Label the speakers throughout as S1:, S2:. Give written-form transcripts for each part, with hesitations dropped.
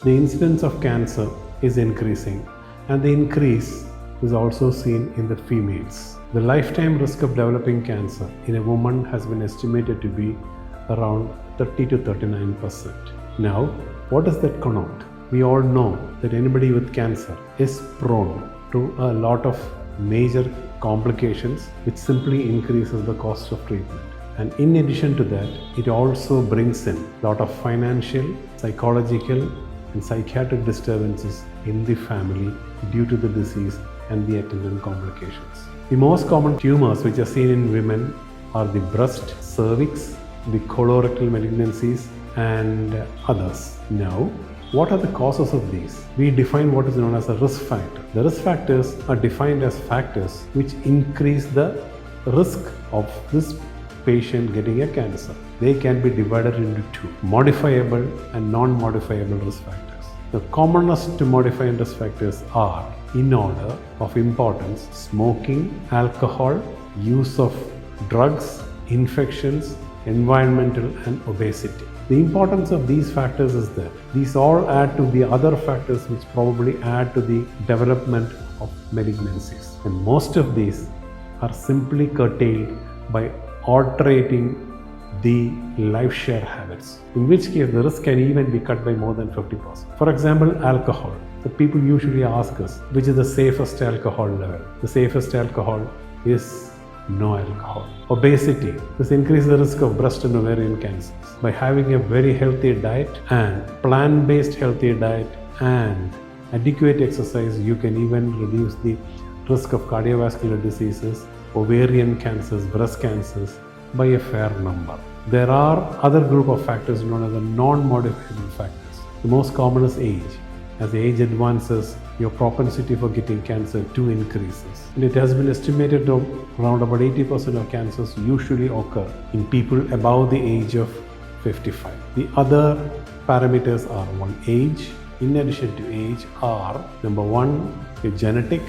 S1: The incidence of cancer is increasing, and the increase is also seen in the females. The lifetime risk of developing cancer in a woman has been estimated to be around 30 to 39%. Now, what does that connote? We all know that anybody with cancer is prone to a lot of major complications, which simply increases the cost of treatment. And in addition to that, it also brings in a lot of financial, psychological, and psychiatric disturbances in the family due to the disease and the attendant complications. The most common tumors which are seen in women are the breast, cervix, the colorectal malignancies, and others. Now, what are the causes of these? We define what is known as a risk factor. The risk factors are defined as factors which increase the risk of this patient getting a cancer. They can be divided into two: modifiable and non-modifiable risk factors. The commonest modifiable risk factors are, in order of importance, smoking, alcohol, use of drugs, infections, environmental, and obesity. The importance of these factors is that these all add to the other factors which probably add to the development of malignancies. And most of these are simply curtailed by altering the life share habits, in which case the risk can even be cut by more than 50%. For example, alcohol. The people usually ask us, which is the safest alcohol level? The safest alcohol is no alcohol. Obesity. This increases the risk of breast and ovarian cancers. By having a very healthy diet and plant-based healthy diet and adequate exercise, you can even reduce the risk of cardiovascular diseases, ovarian cancers, breast cancers by a fair number. There are other group of factors known as the non-modifiable factors. The most common is age. As the age advances, your propensity for getting cancer too increases. And it has been estimated that around about 80% of cancers usually occur in people above the age of 55. The other parameters are one, age. In addition to age are, number one, your genetic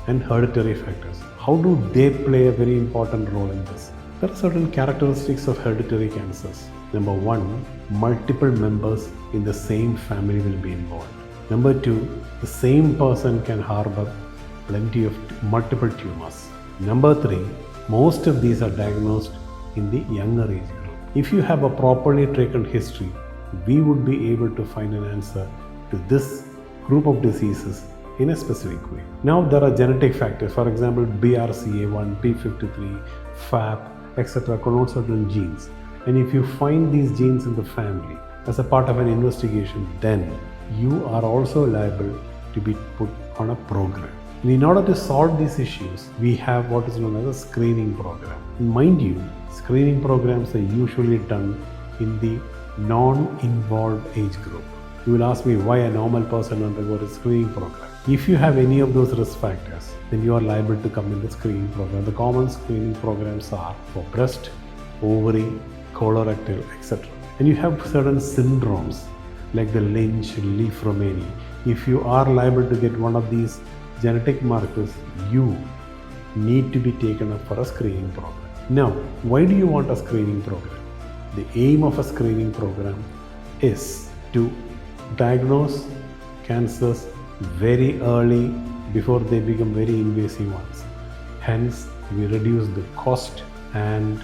S1: and hereditary factors. How do they play a very important role in this? There are certain characteristics of hereditary cancers. Number one, multiple members in the same family will be involved. Number two, the same person can harbor plenty of multiple tumors. Number three, most of these are diagnosed in the younger age group. If you have a properly taken history, we would be able to find an answer to this group of diseases in a specific way. Now there are genetic factors, for example, BRCA1, P53, FAP, etc. connote certain genes. And if you find these genes in the family as a part of an investigation, then you are also liable to be put on a program. And in order to solve these issues, we have what is known as a screening program. And mind you, screening programs are usually done in the non-involved age group. You will ask me why a normal person undergoes a screening program. If you have any of those risk factors, then you are liable to come in the screening program. The common screening programs are for breast, ovary, colorectal, etc. And you have certain syndromes like the Lynch-Lee-Fromeni. If you are liable to get one of these genetic markers, you need to be taken up for a screening program. Now, why do you want a screening program? The aim of a screening program is to diagnose cancers very early before they become very invasive ones. Hence, we reduce the cost and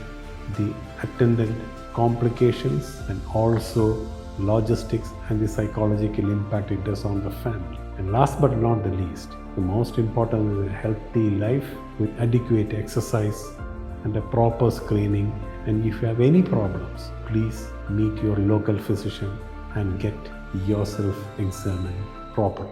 S1: the attendant complications and also logistics and the psychological impact it does on the family. And last but not the least, the most important is a healthy life with adequate exercise and a proper screening. And if you have any problems, please meet your local physician and get yourself examined properly.